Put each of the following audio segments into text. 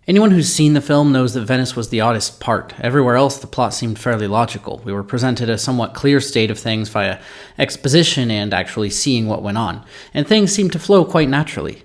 Anyone who's seen the film knows that Venice was the oddest part. Everywhere else, the plot seemed fairly logical. We were presented a somewhat clear state of things via exposition and actually seeing what went on, and things seemed to flow quite naturally.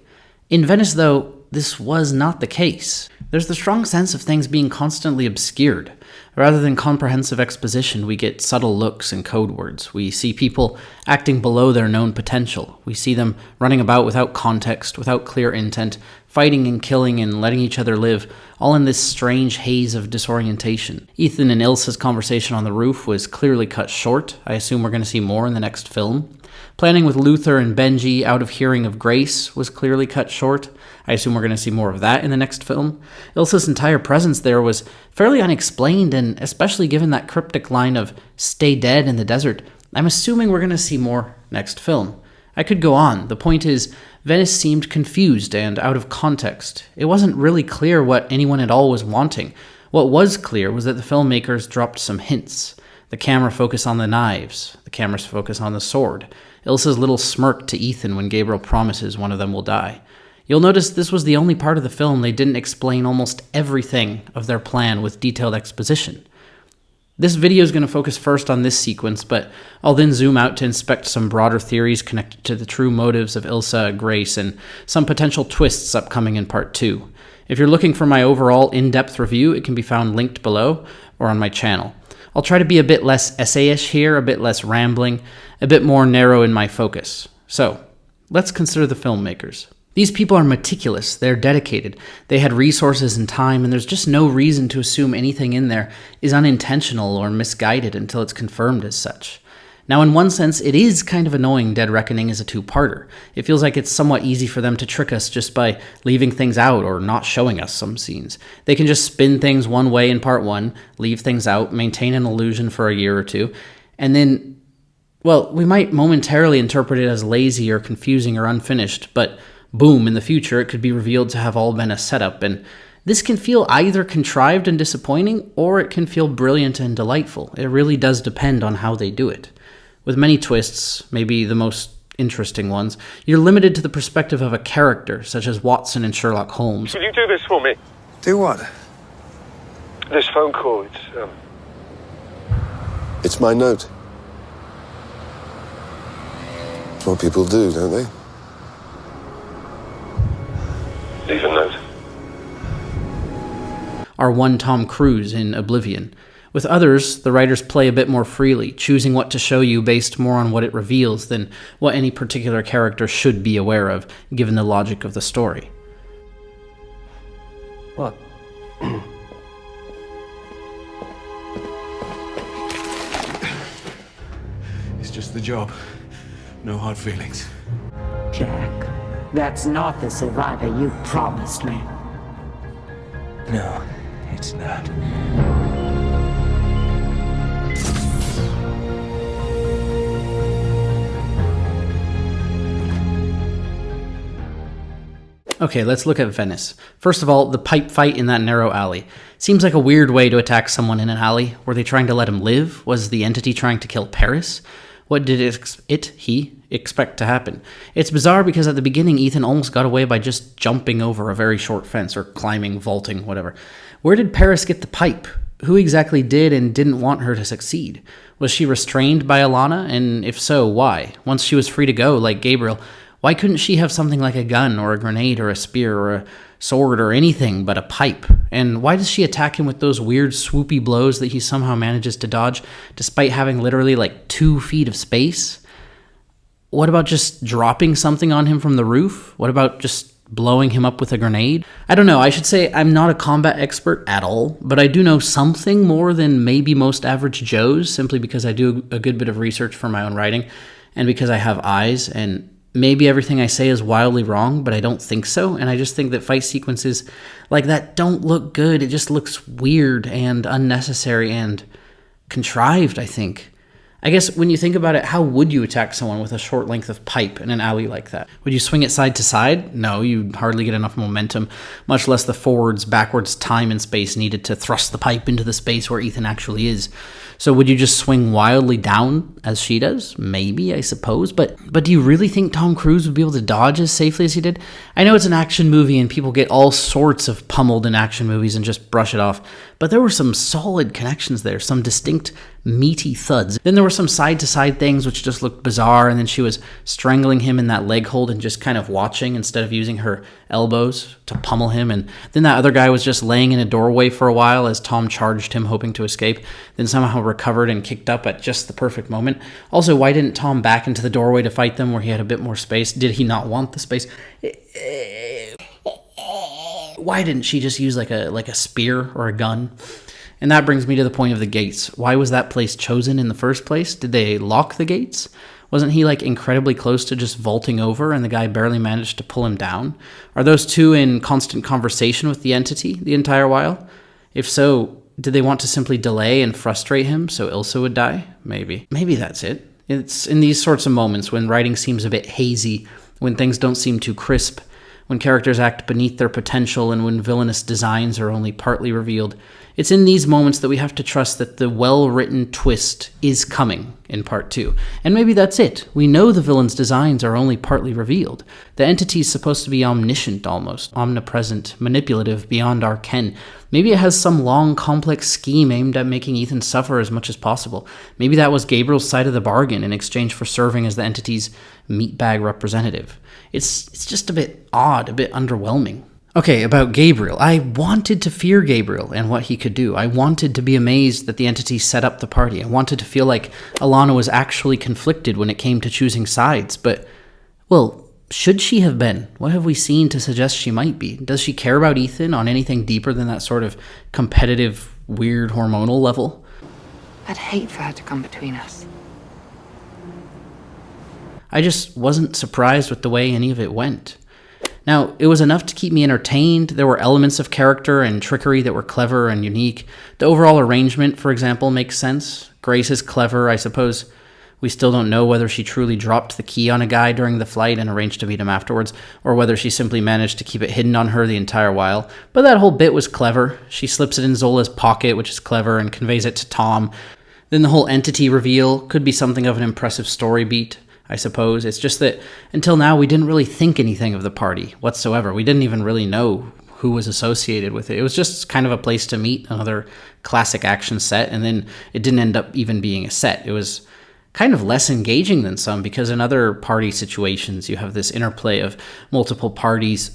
In Venice, though, this was not the case. There's the strong sense of things being constantly obscured. Rather than comprehensive exposition, we get subtle looks and code words. We see people acting below their known potential. We see them running about without context, without clear intent, fighting and killing and letting each other live, all in this strange haze of disorientation. Ethan and Ilsa's conversation on the roof was clearly cut short. I assume we're going to see more in the next film. Planning with Luther and Benji out of hearing of Grace was clearly cut short. I assume we're going to see more of that in the next film. Ilsa's entire presence there was fairly unexplained, and especially given that cryptic line of "stay dead in the desert," I'm assuming we're going to see more next film. I could go on. The point is, Venice seemed confused and out of context. It wasn't really clear what anyone at all was wanting. What was clear was that the filmmakers dropped some hints. The camera focus on the knives. The camera's focus on the sword. Ilsa's little smirk to Ethan when Gabriel promises one of them will die. You'll notice this was the only part of the film they didn't explain almost everything of their plan with detailed exposition. This video is going to focus first on this sequence, but I'll then zoom out to inspect some broader theories connected to the true motives of Ilsa, Grace, and some potential twists upcoming in part 2. If you're looking for my overall in-depth review, it can be found linked below or on my channel. I'll try to be a bit less essayish here, a bit less rambling, a bit more narrow in my focus. So, let's consider the filmmakers. These people are meticulous, they're dedicated, they had resources and time, and there's just no reason to assume anything in there is unintentional or misguided until it's confirmed as such. Now, in one sense, it is kind of annoying Dead Reckoning is a two-parter. It feels like it's somewhat easy for them to trick us just by leaving things out or not showing us some scenes. They can just spin things one way in part 1, leave things out, maintain an illusion for a year or two, and then, well, we might momentarily interpret it as lazy or confusing or unfinished, but boom, in the future it could be revealed to have all been a setup, and this can feel either contrived and disappointing, or it can feel brilliant and delightful. It really does depend on how they do it. With many twists, maybe the most interesting ones, you're limited to the perspective of a character, such as Watson and Sherlock Holmes. Will you do this for me? Do what? This phone call, It's my note. It's what people do, don't they? Leave a note. Our one Tom Cruise in Oblivion. With others, the writers play a bit more freely, choosing what to show you based more on what it reveals than what any particular character should be aware of, given the logic of the story. What? It's just the job. No hard feelings. Jack, that's not the survivor you promised me. No, it's not. Okay, let's look at Venice. First of all, the pipe fight in that narrow alley. Seems like a weird way to attack someone in an alley. Were they trying to let him live? Was the entity trying to kill Paris? What did he expect to happen? It's bizarre because at the beginning, Ethan almost got away by just jumping over a very short fence or climbing, vaulting, whatever. Where did Paris get the pipe? Who exactly did and didn't want her to succeed? Was she restrained by Alana? And if so, why? Once she was free to go, like Gabriel, why couldn't she have something like a gun or a grenade or a spear or a sword or anything but a pipe? And why does she attack him with those weird swoopy blows that he somehow manages to dodge despite having literally like 2 feet of space? What about just dropping something on him from the roof? What about just blowing him up with a grenade? I don't know. I should say I'm not a combat expert at all, but I do know something more than maybe most average Joes, simply because I do a good bit of research for my own writing and because I have eyes, and maybe everything I say is wildly wrong, but I don't think so, and I just think that fight sequences like that don't look good. It just looks weird and unnecessary and contrived, I think. I guess when you think about it, how would you attack someone with a short length of pipe in an alley like that? Would you swing it side to side? No, you'd hardly get enough momentum, much less the forwards, backwards time and space needed to thrust the pipe into the space where Ethan actually is. So would you just swing wildly down as she does? Maybe, I suppose. But do you really think Tom Cruise would be able to dodge as safely as he did? I know it's an action movie and people get all sorts of pummeled in action movies and just brush it off. But there were some solid connections there, some distinct meaty thuds. Then there were some side-to-side things which just looked bizarre, and then she was strangling him in that leg hold and just kind of watching instead of using her elbows to pummel him. And then that other guy was just laying in a doorway for a while as Tom charged him, hoping to escape, then somehow recovered and kicked up at just the perfect moment. Also, why didn't Tom back into the doorway to fight them where he had a bit more space? Did he not want the space? Why didn't she just use like a spear or a gun? And that brings me to the point of the gates. Why was that place chosen in the first place? Did they lock the gates? Wasn't he like incredibly close to just vaulting over and the guy barely managed to pull him down? Are those two in constant conversation with the entity the entire while? If so, did they want to simply delay and frustrate him so Ilsa would die? Maybe. Maybe that's it. It's in these sorts of moments when writing seems a bit hazy, when things don't seem too crisp, when characters act beneath their potential, and when villainous designs are only partly revealed. It's in these moments that we have to trust that the well-written twist is coming in part 2. And maybe that's it. We know the villain's designs are only partly revealed. The entity's supposed to be omniscient almost, omnipresent, manipulative, beyond our ken. Maybe it has some long, complex scheme aimed at making Ethan suffer as much as possible. Maybe that was Gabriel's side of the bargain in exchange for serving as the entity's meatbag representative. It's just a bit odd, a bit underwhelming. Okay, about Gabriel. I wanted to fear Gabriel and what he could do. I wanted to be amazed that the entity set up the party. I wanted to feel like Alana was actually conflicted when it came to choosing sides. But, well, should she have been? What have we seen to suggest she might be? Does she care about Ethan on anything deeper than that sort of competitive, weird hormonal level? I'd hate for her to come between us. I just wasn't surprised with the way any of it went. Now, it was enough to keep me entertained. There were elements of character and trickery that were clever and unique. The overall arrangement, for example, makes sense. Grace is clever, I suppose. We still don't know whether she truly dropped the key on a guy during the flight and arranged to meet him afterwards, or whether she simply managed to keep it hidden on her the entire while. But that whole bit was clever. She slips it in Zola's pocket, which is clever, and conveys it to Tom. Then the whole entity reveal could be something of an impressive story beat, I suppose. It's just that until now we didn't really think anything of the party whatsoever. We didn't even really know who was associated with it. It was just kind of a place to meet, another classic action set, and then it didn't end up even being a set. It was kind of less engaging than some, because in other party situations you have this interplay of multiple parties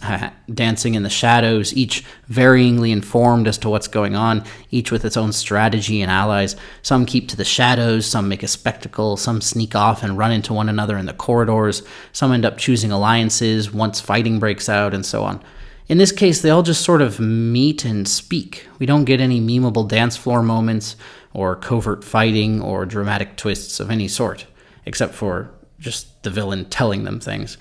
dancing in the shadows, each varyingly informed as to what's going on, each with its own strategy and allies. Some keep to the shadows, some make a spectacle, some sneak off and run into one another in the corridors, some end up choosing alliances once fighting breaks out, and so on. In this case, they all just sort of meet and speak. We don't get any memeable dance floor moments, or covert fighting, or dramatic twists of any sort, except for just the villain telling them things.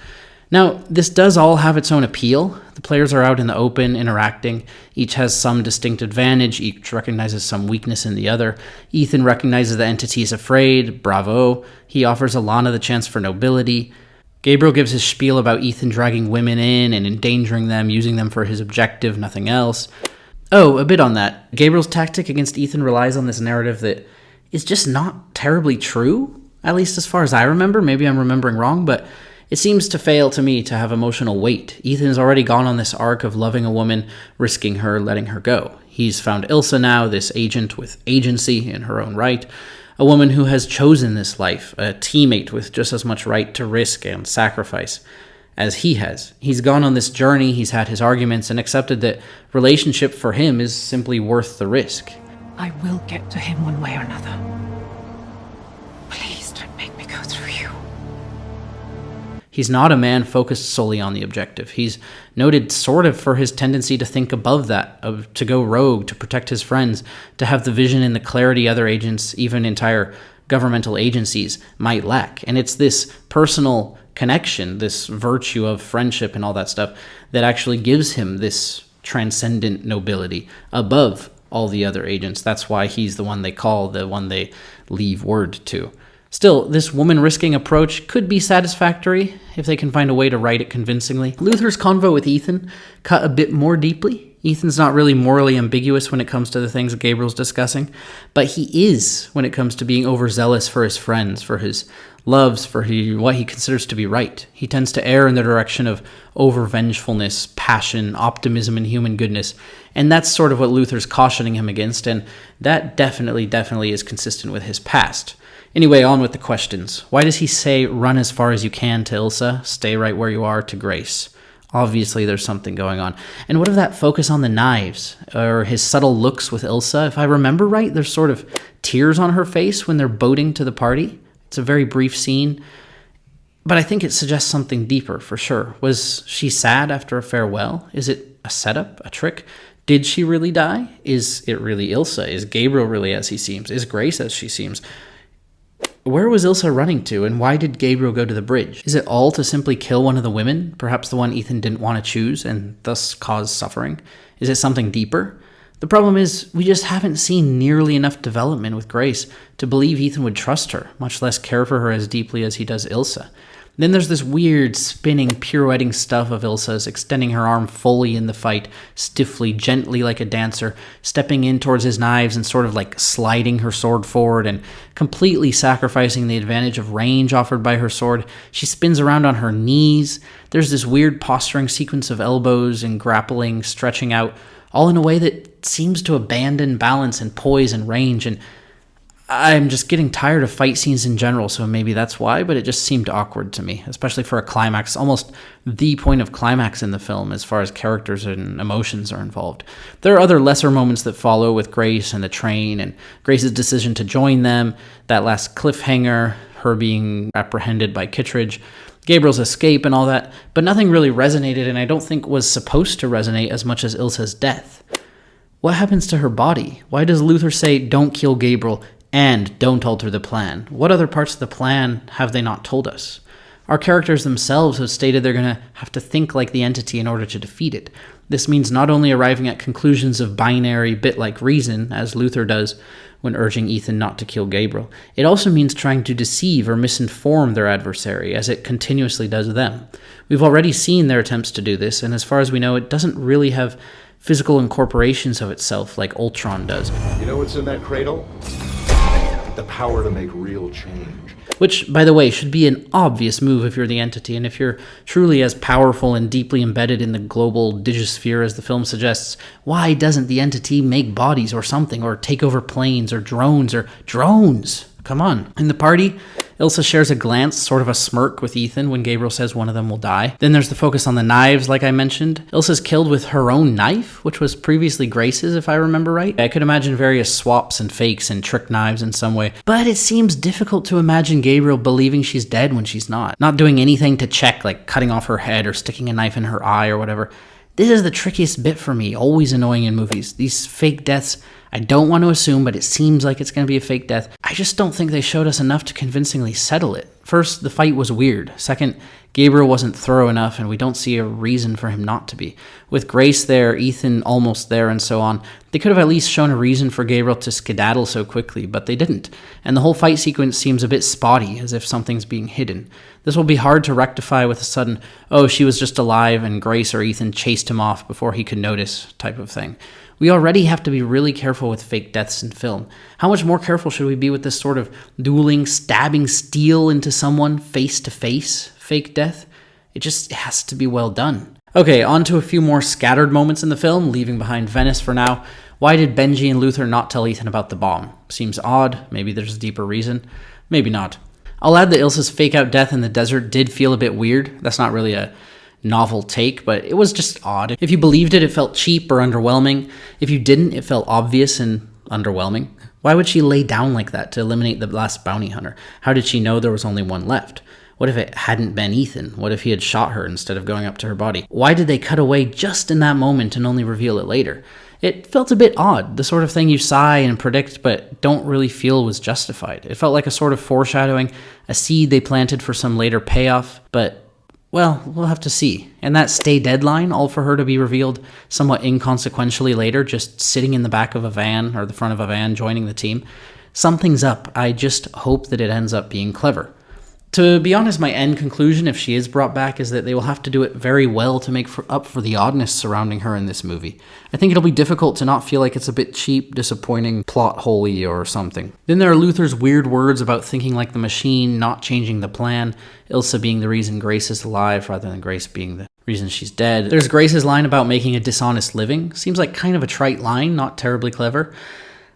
Now, this does all have its own appeal. The players are out in the open, interacting. Each has some distinct advantage. Each recognizes some weakness in the other. Ethan recognizes the entity is afraid. Bravo. He offers Alana the chance for nobility. Gabriel gives his spiel about Ethan dragging women in and endangering them, using them for his objective, nothing else. Oh, a bit on that. Gabriel's tactic against Ethan relies on this narrative that is just not terribly true, at least as far as I remember. Maybe I'm remembering wrong, but it seems to fail to me to have emotional weight. Ethan has already gone on this arc of loving a woman, risking her, letting her go. He's found Ilsa now, this agent with agency in her own right, a woman who has chosen this life, a teammate with just as much right to risk and sacrifice as he has. He's gone on this journey, he's had his arguments, and accepted that relationship for him is simply worth the risk. I will get to him one way or another. Please don't make me go through you. He's not a man focused solely on the objective. He's noted sort of for his tendency to think above that, to go rogue, to protect his friends, to have the vision and the clarity other agents, even entire governmental agencies, might lack. And it's this personal connection, this virtue of friendship and all that stuff, that actually gives him this transcendent nobility above all the other agents. That's why he's the one they call, the one they leave word to. Still, this woman-risking approach could be satisfactory if they can find a way to write it convincingly. Luther's convo with Ethan cut a bit more deeply. Ethan's not really morally ambiguous when it comes to the things that Gabriel's discussing, but he is when it comes to being overzealous for his friends, for his loves, for what he considers to be right. He tends to err in the direction of over-vengefulness, passion, optimism, and human goodness, and that's sort of what Luther's cautioning him against, and that definitely is consistent with his past. Anyway, on with the questions. Why does he say, run as far as you can to Ilsa, stay right where you are to Grace? Obviously, there's something going on. And what of that focus on the knives, or his subtle looks with Ilsa? If I remember right, there's sort of tears on her face when they're boating to the party. It's a very brief scene, but I think it suggests something deeper, for sure. Was she sad after a farewell? Is it a setup, a trick? Did she really die? Is it really Ilsa? Is Gabriel really as he seems? Is Grace as she seems? Where was Ilsa running to, and why did Gabriel go to the bridge? Is it all to simply kill one of the women, perhaps the one Ethan didn't want to choose, and thus cause suffering? Is it something deeper? The problem is, we just haven't seen nearly enough development with Grace to believe Ethan would trust her, much less care for her as deeply as he does Ilsa. Then there's this weird, spinning, pirouetting stuff of Ilsa's, extending her arm fully in the fight, stiffly, gently like a dancer, stepping in towards his knives and sort of like sliding her sword forward and completely sacrificing the advantage of range offered by her sword. She spins around on her knees. There's this weird posturing sequence of elbows and grappling, stretching out, all in a way that seems to abandon balance and poise and range, and I'm just getting tired of fight scenes in general, so maybe that's why, but it just seemed awkward to me, especially for a climax, almost the point of climax in the film as far as characters and emotions are involved. There are other lesser moments that follow with Grace and the train, and Grace's decision to join them, that last cliffhanger, her being apprehended by Kittredge, Gabriel's escape and all that, but nothing really resonated, and I don't think was supposed to resonate as much as Ilsa's death. What happens to her body? Why does Luther say, don't kill Gabriel, and don't alter the plan? What other parts of the plan have they not told us? Our characters themselves have stated they're going to have to think like the entity in order to defeat it. This means not only arriving at conclusions of binary, bit-like reason, as Luther does when urging Ethan not to kill Gabriel, it also means trying to deceive or misinform their adversary, as it continuously does them. We've already seen their attempts to do this, and as far as we know, it doesn't really have physical incorporations of itself like Ultron does. You know what's in that cradle? The power to make real change. Which, by the way, should be an obvious move if you're the entity, and if you're truly as powerful and deeply embedded in the global digisphere as the film suggests, why doesn't the entity make bodies or something, or take over planes or drones? Come on. In the party, Ilsa shares a glance, sort of a smirk with Ethan when Gabriel says one of them will die. Then there's the focus on the knives, like I mentioned. Ilsa's killed with her own knife, which was previously Grace's, if I remember right. I could imagine various swaps and fakes and trick knives in some way, but it seems difficult to imagine Gabriel believing she's dead when she's not doing anything to check, like cutting off her head or sticking a knife in her eye or whatever. This is the trickiest bit for me, always annoying in movies. These fake deaths, I don't want to assume, but it seems like it's going to be a fake death. I just don't think they showed us enough to convincingly settle it. First, the fight was weird. Second, Gabriel wasn't thorough enough, and we don't see a reason for him not to be. With Grace there, Ethan almost there, and so on, they could have at least shown a reason for Gabriel to skedaddle so quickly, but they didn't. And the whole fight sequence seems a bit spotty, as if something's being hidden. This will be hard to rectify with a sudden, oh, she was just alive and Grace or Ethan chased him off before he could notice type of thing. We already have to be really careful with fake deaths in film. How much more careful should we be with this sort of dueling, stabbing steel into someone face-to-face fake death? It just has to be well done. Okay, on to a few more scattered moments in the film, leaving behind Venice for now. Why did Benji and Luther not tell Ethan about the bomb? Seems odd. Maybe there's a deeper reason. Maybe not. I'll add that Ilsa's fake-out death in the desert did feel a bit weird. That's not really a novel take, but it was just odd. If you believed it, it felt cheap or underwhelming. If you didn't, it felt obvious and underwhelming. Why would she lay down like that to eliminate the last bounty hunter? How did she know there was only one left? What if it hadn't been Ethan? What if he had shot her instead of going up to her body? Why did they cut away just in that moment and only reveal it later? It felt a bit odd, the sort of thing you sigh and predict but don't really feel was justified. It felt like a sort of foreshadowing, a seed they planted for some later payoff, but well, we'll have to see. And that stay deadline, all for her to be revealed somewhat inconsequentially later, just sitting in the back of a van or the front of a van joining the team. Something's up. I just hope that it ends up being clever. To be honest, my end conclusion, if she is brought back, is that they will have to do it very well to make up for the oddness surrounding her in this movie. I think it'll be difficult to not feel like it's a bit cheap, disappointing, plot-holey or something. Then there are Luther's weird words about thinking like the machine, not changing the plan, Ilsa being the reason Grace is alive rather than Grace being the reason she's dead. There's Grace's line about making a dishonest living. Seems like kind of a trite line, not terribly clever.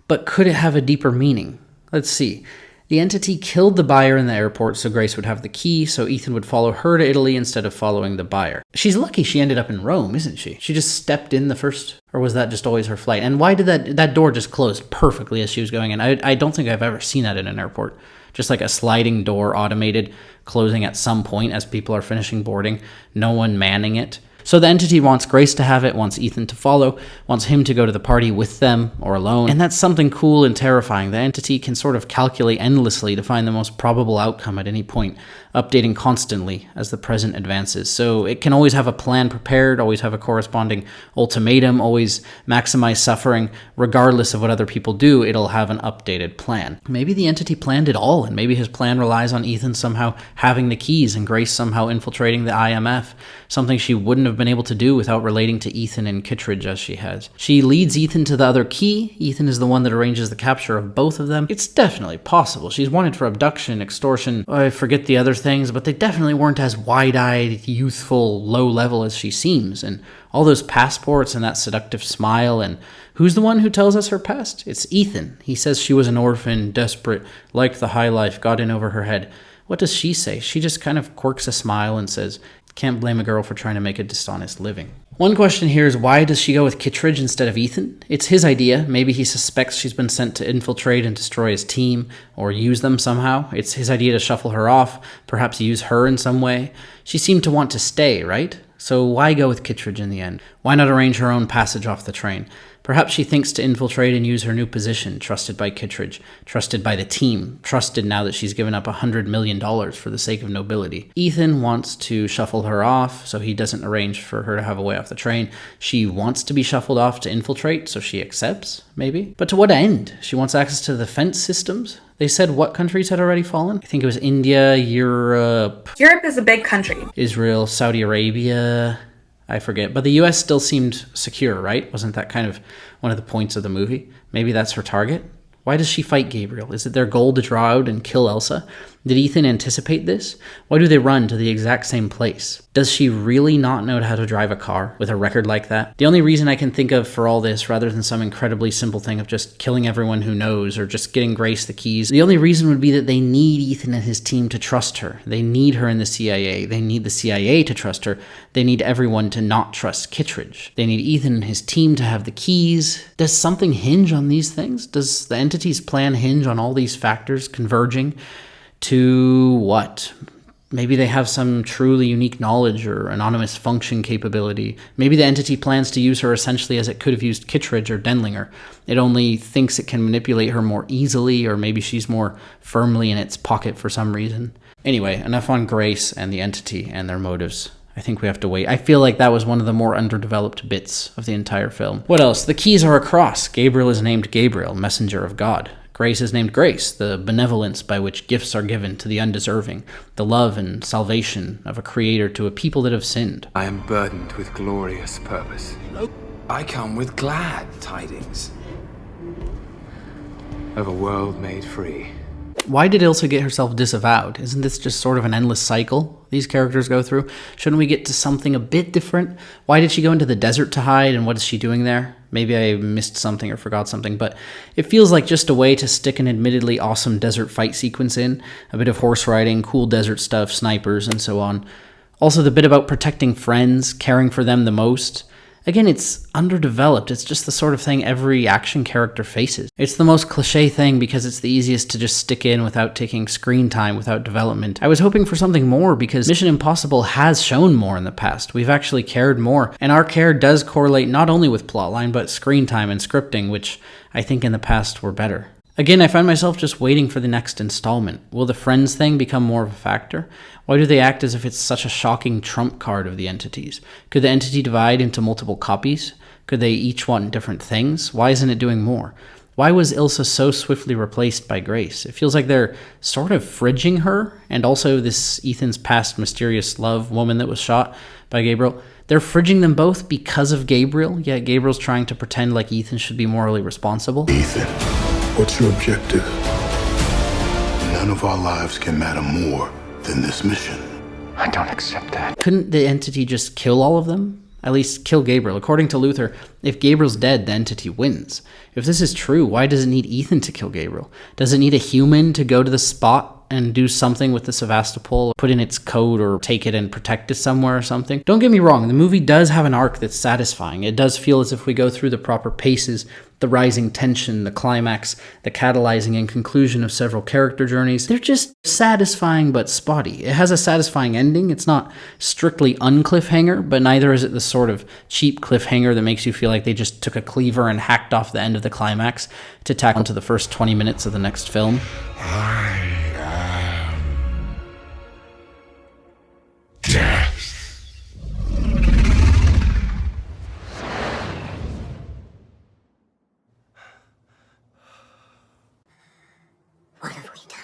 But could it have a deeper meaning? Let's see. The entity killed the buyer in the airport so Grace would have the key, so Ethan would follow her to Italy instead of following the buyer. She's lucky she ended up in Rome, isn't she? She just stepped in the first, or was that just always her flight? And why did that door just close perfectly as she was going in? I don't think I've ever seen that in an airport. Just like a sliding door, automated, closing at some point as people are finishing boarding, no one manning it. So the entity wants Grace to have it, wants Ethan to follow, wants him to go to the party with them or alone. And that's something cool and terrifying. The entity can sort of calculate endlessly to find the most probable outcome at any point, updating constantly as the present advances. So it can always have a plan prepared, always have a corresponding ultimatum, always maximize suffering. Regardless of what other people do, it'll have an updated plan. Maybe the entity planned it all, and maybe his plan relies on Ethan somehow having the keys and Grace somehow infiltrating the IMF, something she wouldn't have been able to do without relating to Ethan and Kittredge as she has. She leads Ethan to the other key. Ethan is the one that arranges the capture of both of them. It's definitely possible. She's wanted for abduction, extortion, I forget the other things, but they definitely weren't as wide-eyed, youthful, low-level as she seems. And all those passports and that seductive smile, and who's the one who tells us her past? It's Ethan. He says she was an orphan, desperate, liked the high life, got in over her head. What does she say? She just kind of quirks a smile and says, can't blame a girl for trying to make a dishonest living. One question here is, why does she go with Kittredge instead of Ethan? It's his idea. Maybe he suspects she's been sent to infiltrate and destroy his team, or use them somehow. It's his idea to shuffle her off, perhaps use her in some way. She seemed to want to stay, right? So why go with Kittredge in the end? Why not arrange her own passage off the train? Perhaps she thinks to infiltrate and use her new position, trusted by Kittredge, trusted by the team, trusted now that she's given up $100 million for the sake of nobility. Ethan wants to shuffle her off, so he doesn't arrange for her to have a way off the train. She wants to be shuffled off to infiltrate, so she accepts, maybe? But to what end? She wants access to the defense systems? They said what countries had already fallen? I think it was India, Europe. Europe is a big country. Israel, Saudi Arabia. I forget, but the US still seemed secure, right? Wasn't that kind of one of the points of the movie? Maybe that's her target? Why does she fight Gabriel? Is it their goal to draw out and kill Ilsa? Did Ethan anticipate this? Why do they run to the exact same place? Does she really not know how to drive a car with a record like that? The only reason I can think of for all this, rather than some incredibly simple thing of just killing everyone who knows or just getting Grace the keys, the only reason would be that they need Ethan and his team to trust her. They need her in the CIA. They need the CIA to trust her. They need everyone to not trust Kittredge. They need Ethan and his team to have the keys. Does something hinge on these things? Does the entity's plan hinge on all these factors converging to what? Maybe they have some truly unique knowledge or anonymous function capability. Maybe the entity plans to use her essentially as it could have used Kittredge or Denlinger. It only thinks it can manipulate her more easily, or maybe she's more firmly in its pocket for some reason. Anyway, enough on Grace and the entity and their motives. I think we have to wait. I feel like that was one of the more underdeveloped bits of the entire film. What else? The keys are a cross. Gabriel is named Gabriel, messenger of God. Grace is named Grace, the benevolence by which gifts are given to the undeserving, the love and salvation of a creator to a people that have sinned. I am burdened with glorious purpose. I come with glad tidings of a world made free. Why did Ilsa get herself disavowed? Isn't this just sort of an endless cycle these characters go through? Shouldn't we get to something a bit different? Why did she go into the desert to hide, and what is she doing there? Maybe I missed something or forgot something, but it feels like just a way to stick an admittedly awesome desert fight sequence in. A bit of horse riding, cool desert stuff, snipers, and so on. Also the bit about protecting friends, caring for them the most. Again, it's underdeveloped. It's just the sort of thing every action character faces. It's the most cliche thing because it's the easiest to just stick in without taking screen time, without development. I was hoping for something more because Mission Impossible has shown more in the past. We've actually cared more, and our care does correlate not only with plotline, but screen time and scripting, which I think in the past were better. Again, I find myself just waiting for the next installment. Will the friends thing become more of a factor? Why do they act as if it's such a shocking trump card of the entities? Could the entity divide into multiple copies? Could they each want different things? Why isn't it doing more? Why was Ilsa so swiftly replaced by Grace? It feels like they're sort of fridging her, and also this Ethan's past mysterious love woman that was shot by Gabriel. They're fridging them both because of Gabriel, yet Gabriel's trying to pretend like Ethan should be morally responsible. Ethan, what's your objective? None of our lives can matter more than this mission. I don't accept that. Couldn't the entity just kill all of them? At least kill Gabriel. According to Luther, if Gabriel's dead, the entity wins. If this is true, why does it need Ethan to kill Gabriel? Does it need a human to go to the spot and do something with the Sevastopol, put in its code or take it and protect it somewhere or something? Don't get me wrong, the movie does have an arc that's satisfying. It does feel as if we go through the proper paces, the rising tension, the climax, the catalyzing and conclusion of several character journeys. They're just satisfying but spotty. It has a satisfying ending. It's not strictly uncliffhanger, but neither is it the sort of cheap cliffhanger that makes you feel like they just took a cleaver and hacked off the end of the climax to tack onto the first 20 minutes of the next film. I am death. What have we done?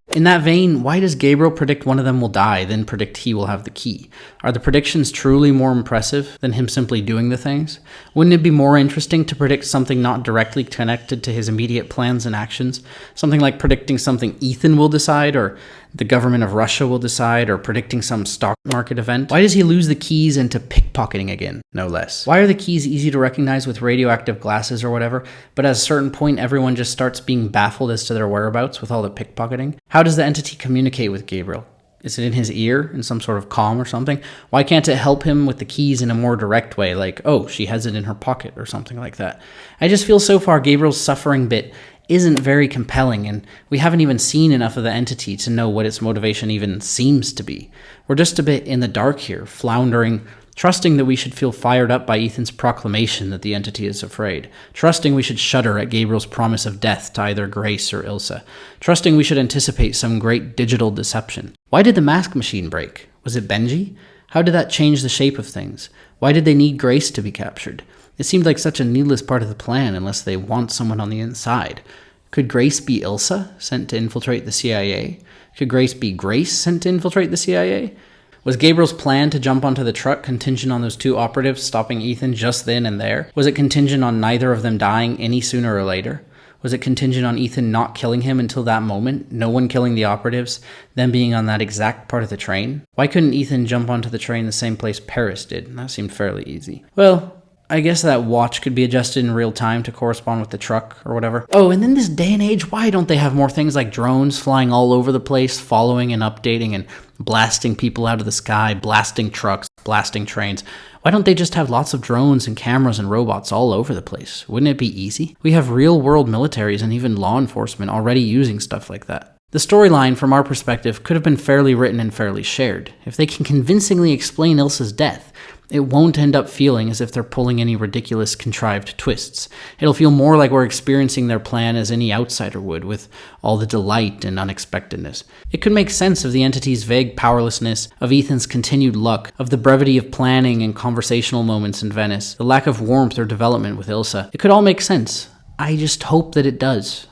In that vein, why does Gabriel predict one of them will die, then predict he will have the key? Are the predictions truly more impressive than him simply doing the things? Wouldn't it be more interesting to predict something not directly connected to his immediate plans and actions? Something like predicting something Ethan will decide, or the government of Russia will decide, or predicting some stock market event? Why does he lose the keys into pickpocketing again, no less? Why are the keys easy to recognize with radioactive glasses or whatever, but at a certain point everyone just starts being baffled as to their whereabouts with all the pickpocketing? How does the entity communicate with Gabriel? Is it in his ear, in some sort of comm or something? Why can't it help him with the keys in a more direct way, like, oh, she has it in her pocket or something like that? I just feel so far Gabriel's suffering bit isn't very compelling, and we haven't even seen enough of the entity to know what its motivation even seems to be. We're just a bit in the dark here, floundering, trusting that we should feel fired up by Ethan's proclamation that the entity is afraid, trusting we should shudder at Gabriel's promise of death to either Grace or Ilsa, trusting we should anticipate some great digital deception. Why did the mask machine break? Was it Benji? How did that change the shape of things? Why did they need Grace to be captured? It seemed like such a needless part of the plan unless they want someone on the inside. Could Grace be Ilsa, sent to infiltrate the CIA? Could Grace be Grace, sent to infiltrate the CIA? Was Gabriel's plan to jump onto the truck contingent on those two operatives stopping Ethan just then and there? Was it contingent on neither of them dying any sooner or later? Was it contingent on Ethan not killing him until that moment, no one killing the operatives, them being on that exact part of the train? Why couldn't Ethan jump onto the train the same place Paris did? That seemed fairly easy. Well, I guess that watch could be adjusted in real time to correspond with the truck or whatever. Oh, and in this day and age, why don't they have more things like drones flying all over the place, following and updating and blasting people out of the sky, blasting trucks, blasting trains? Why don't they just have lots of drones and cameras and robots all over the place? Wouldn't it be easy? We have real-world militaries and even law enforcement already using stuff like that. The storyline, from our perspective, could have been fairly written and fairly shared. If they can convincingly explain Ilsa's death, it won't end up feeling as if they're pulling any ridiculous contrived twists. It'll feel more like we're experiencing their plan as any outsider would, with all the delight and unexpectedness. It could make sense of the entity's vague powerlessness, of Ethan's continued luck, of the brevity of planning and conversational moments in Venice, the lack of warmth or development with Ilsa. It could all make sense. I just hope that it does.